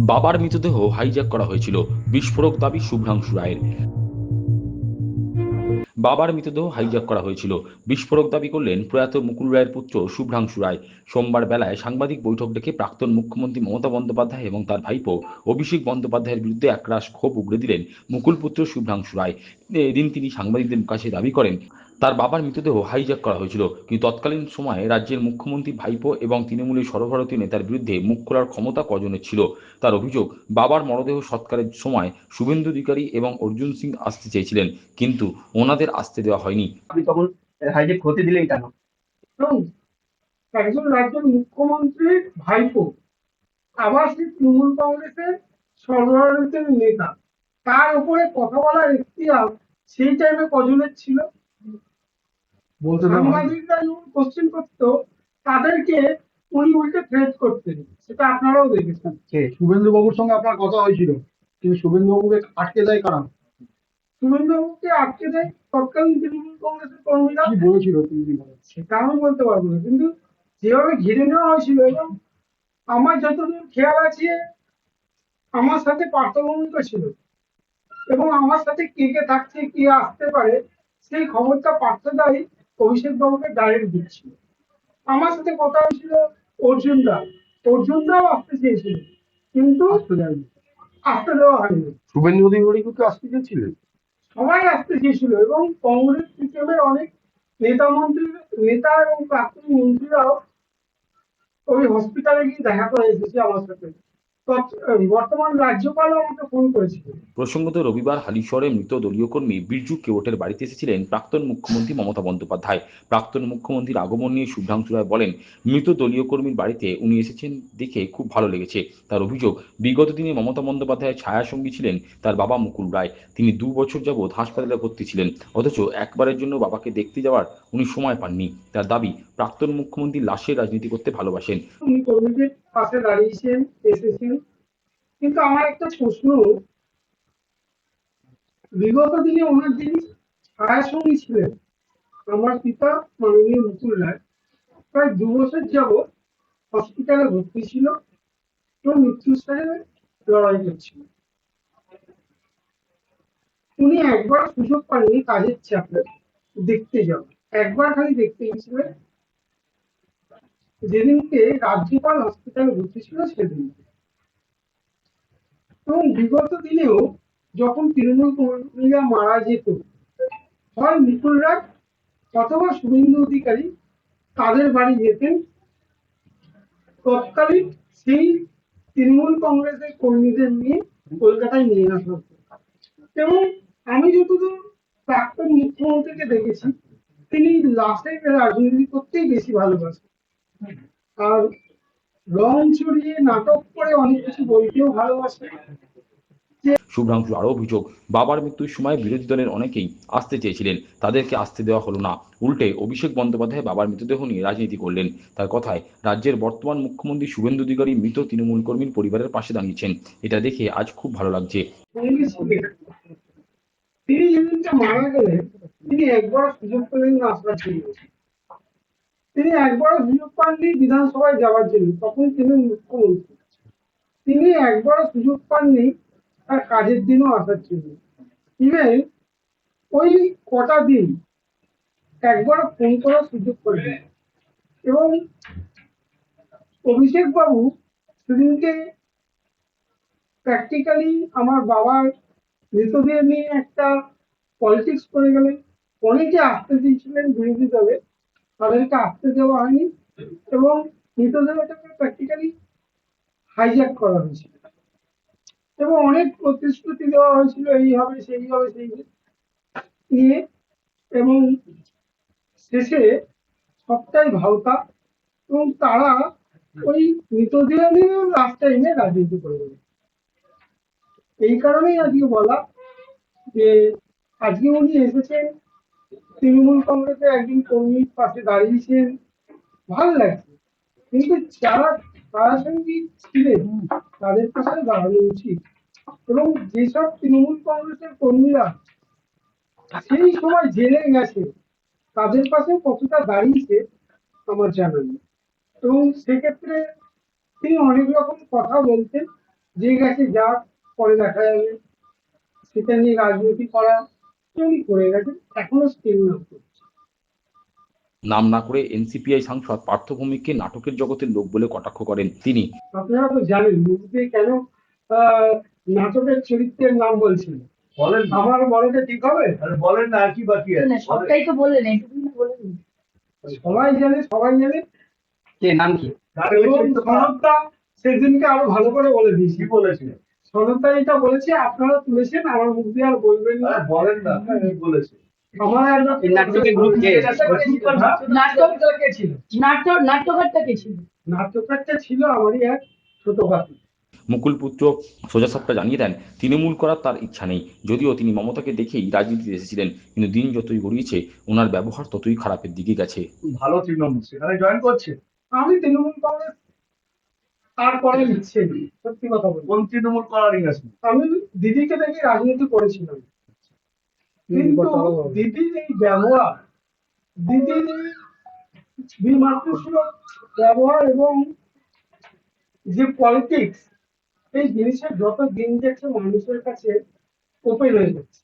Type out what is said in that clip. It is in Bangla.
বাবার মৃতদেহ হাইজ্যাক করা হয়েছিল, বিস্ফোরক দাবি শুভ্রাংশু রায়ের। বাবার মৃতদেহ হাইজ্যাক করা হয়েছিল, বিস্ফোরক দাবি করলেন প্রয়াত মুকুল রায়ের পুত্র শুভ্রাংশু রায়। সোমবার বেলায় সাংবাদিক বৈঠক ডেকে প্রাক্তন মুখ্যমন্ত্রী মমতা বন্দ্যোপাধ্যায় এবং তার ভাইপো অভিষেক বন্দ্যোপাধ্যায়ের বিরুদ্ধে একরাশ ক্ষোভ উগড়ে দিলেন মুকুল পুত্র শুভ্রাংশু রায়। এদিন তিনি সাংবাদিকদের কাছে দাবি করেন তার বাবার মৃতদেহ হাইজ্যাক করা হয়েছিল, কিন্তু তৎকালীন সময়ে রাজ্যের মুখ্যমন্ত্রী ভাইপো এবং তৃণমূলের সর্বভারতীয় নেতার বিরুদ্ধে মুখ খোলার ক্ষমতা কজনের ছিল। তার অভিযোগ, বাবার মরদেহ সৎকারের সময় শুভেন্দু অধিকারী এবং অর্জুন সিং আসতে চেয়েছিলেন, কিন্তু ওনাদের আসতে দেওয়া হয়নি। আপনি তখন হাইজ্যাক হতে দিলেন কেন? এবং একজন রাজ্যের মুখ্যমন্ত্রীর ভাইপো, আবার সেই তৃণমূল কংগ্রেসের সর্বভারতীয় নেতা, তার উপরে কথা বলার এখতিয়ার সেই টাইমে কজনের ছিল? বলতে সাংবাদিকরা যখন কোশ্চেন করতো, তাদেরকে উনি উল্টে থ্রেট করতেন, সেটা আপনারাও দেখেছেন। শুভেন্দু বাবুর সঙ্গে আপনার কথা হয়েছিল, কিন্তু শুভেন্দু বাবুকে আটকে দেয় কারা? শুভেন্দুবাবুকে আটকে দেয় তৎকালীন তৃণমূল কংগ্রেসের কর্মীরা। কি বলেছিল তিনি? সেটা আমি বলতে পারবো না, কিন্তু যেভাবে ঘিরে নেওয়া হয়েছিল, এবং আমার যতদূর খেয়াল আছে, আমার সাথে পার্থভূমিকা ছিল, এবং আমার সাথে কে কে থাকছে, কে আসতে পারে, সেই খবরটা পার্থদাই অভিষেক বাবুকে ডাইরেক্ট দিচ্ছিল। আমার সাথে কথা হয়েছিল অর্জুনদাও আসতে চেয়েছিল, কিন্তু আসতে দেওয়া হয়নি। শুভেন্দু অধিকারীকে কি আসতে চেয়েছিলেন? সবাই আসতে চেয়েছিল, এবং কংগ্রেস সিপিএমের অনেক নেতা এবং প্রাক্তন মন্ত্রীরাও ওই হসপিটালে গিয়ে দেখা করে এসেছে আমার সাথে। বর্তমান রাজ্যপালও আমাকে ফোন করেছিল। প্রসঙ্গত, রবিবার হালিশহরে মৃত দলীয় কর্মী বিরজু কেওটের বাড়িতে এসেছিলেন প্রাক্তন মুখ্যমন্ত্রী মমতা বন্দ্যোপাধ্যায়। প্রাক্তন মুখ্যমন্ত্রীর আগমন নিয়ে শুভ্রাংশু রায় বলেন, মৃত দলীয় কর্মীর বাড়িতে উনি এসেছেন দেখে খুব ভালো লেগেছে। তার অভিযোগ, বিগত দিনে মমতা বন্দ্যোপাধ্যায়ের ছায়াসঙ্গী ছিলেন তার বাবা মুকুল রায়। তিনি 2 বছর যাবৎ হাসপাতালে ভর্তি ছিলেন, অথচ একবারের জন্য বাবাকে দেখতে যাওয়ার উনি সময় পাননি। তার দাবি, প্রাক্তন মুখ্যমন্ত্রী লাশের রাজনীতি করতে ভালোবাসেন। উনি কর্মীদের পাশে দাঁড়িয়েছেন, এসেছেন, কিন্তু আমার একটা প্রশ্ন, বিগত দিনে ওনার যিনি ছায়াসঙ্গী ছিলেন আমার পিতা মাননীয় মুকুল রায়, প্রায় 2 বছর যাবৎ হসপিটালে ভর্তি ছিল এবং মৃত্যুর সাথে লড়াই করছিল। উনি একবার সুযোগ পাননি কাজের চাপে দেখতে যাওয়া, একবার খালি দেখতে গেছিলেন যেদিনকে রাজ্যপাল হসপিটালে ভর্তি ছিল সেদিন। এবং বিগত দিনেও যখন তৃণমূল কর্মীরা মারা যেত, হয় মুকুল রায় অথবা শুভেন্দু অধিকারী তাদের বাড়ি যেতেন, তৎকালীন সেই তৃণমূল কংগ্রেসের কর্মীদের নিয়ে কলকাতায় নিয়ে আসা হতো। এবং আমি যতদূর প্রাক্তন মুখ্যমন্ত্রীকে দেখেছি, তিনি লাশের রাজনীতি করতেই বেশি ভালোবাসেন, আর রং চড়িয়ে নাটক করে অনেক কিছু বলতেও ভালোবাসেন। শুভ্রাংশু আরও অভিযোগ, বাবার মৃত্যুর সময় বিরোধী দলের অনেকেই আসতে চেয়েছিলেন, তাদেরকে আসতে দেওয়া হলো না। উল্টে অভিষেক বন্দ্যোপাধ্যায় বাবার মৃতদেহ নিয়ে রাজনীতি করলেন। তার কথায়, রাজ্যের বর্তমান মুখ্যমন্ত্রী শুভেন্দু অধিকারী মৃত তৃণমূল কর্মীর পরিবারের পাশে দাঁড়িয়েছেন, এটা দেখে আজ খুব ভালো লাগছে। তিনি যেদিনটা মারা গেলেন, তিনি একবার সুযোগ পেলেন না আসার জন্য। তিনি একবারও সুযোগ পাননি বিধানসভায় যাওয়ার জন্য, তখন তিনি মুখ্যমন্ত্রী। তিনি একবারও সুযোগ পাননি তার কাজের দিনও আসার জন্য। ইভেন ওই কটা দিন একবারও ফোন করার সুযোগ পাননি। এবং অভিষেক বাবু সেদিনকে প্র্যাকটিক্যালি আমার বাবার মৃতদেহ নিয়ে একটা পলিটিক্স করে গেলেন। অনেকে আসতে দিয়েছিলেন বিরোধী দলে, তাদেরকে আসতে দেওয়া হয়নি, এবং মৃতদেহটাকে প্র্যাকটিক্যালি হাইজ্যাক করা হয়েছিল, এবং অনেক প্রতিশ্রুতি দেওয়া হয়েছিল এই হবে সেই হবে সেই নিয়ে, এবং শেষে সবটাই ভাওতা। এবং তারা ওই মৃতদেহ নিয়ে লাস্ট টাইমে রাজনীতি করে গেল। এই কারণেই আজকে বলা যে আজকে উনি এসেছেন, তৃণমূল কংগ্রেসের একজন কর্মীর পাশে দাঁড়িয়েছেন, ভালো লাগছে, কিন্তু যারা প্রাসঙ্গিক ছিলেন তাদের পাশে দাঁড়ানো উচিত। এবং যেসব তৃণমূল কংগ্রেসের কর্মীরা সেই সময় জেলে গেছে, তাদের পাশে কতটা দাঁড়িয়েছে আমার জানা নেই। এবং সেক্ষেত্রে তিনি অনেক রকম কথা বলতেন, ঠিক আছে, যা পরে দেখা যাবে, সেটা নিয়ে রাজনীতি করা উনি করে গেছে, এখনো স্টিল নাম করছে। নাম না করে এনসিপিআই সাংসদ পার্থ ভৌমিককে নাটকের জগতের লোক বলে কটাক্ষ করেন তিনি। আপনারা তো জানেন মুভিতে কেন আহ, নাটকের চরিত্রের নাম বলছিল। বলেন না। আমার বড়টা ঠিক হবে? আরে বলেন না, আর কি বাকি আছে? না, সবটাই তো বললেন, এইটুকুনি বললেন। সবাই জানে, সবাই জানে। কে নাম কি? এবং সনদটা সেদিনকে আরো ভালো করে বলে দিয়েছি। কি বলেছিলেন? সনদটা এটা বলেছে, আপনারা তুলেছেন, আমার মুখ দিয়ে আর বলবেন না। আরে বলেন না, কি বলেছে? আমার একদম এই নাটকের গ্রুপ কে? নাটকটা কে ছিল? নাট্যকারটা কে ছিল? নাটকটা ছিল আমারই এক ছোট ভাই। মুকুল পুত্র সোজাসাপটা জানিয়ে দেন, তৃণমূল করার তার ইচ্ছা নেই, যদিও তিনি মমতাকে দেখেই রাজনীতিতে এসেছিলেন, কিন্তু দিন যতই গড়িয়েছে ওনার ব্যবহার ততই খারাপের দিকে গেছে। ভালো তৃণমূল সেখানে জয়েন করছে। আমি তৃণমূল কংগ্রেস আর করে নিচ্ছে সত্যি কথা বলবো। কোন তৃণমূল করার আছে? আমি দিদিকে দেখে রাজনীতি করেছিলাম, কিন্তু দিদির এই ব্যবহার, দিদির এই বিমাতৃসুলভ ব্যবহার এবং যে পলিটিক্স, এই জিনিসের যত দিন যাচ্ছে মানুষের কাছে ওপেন হয়ে যাচ্ছে।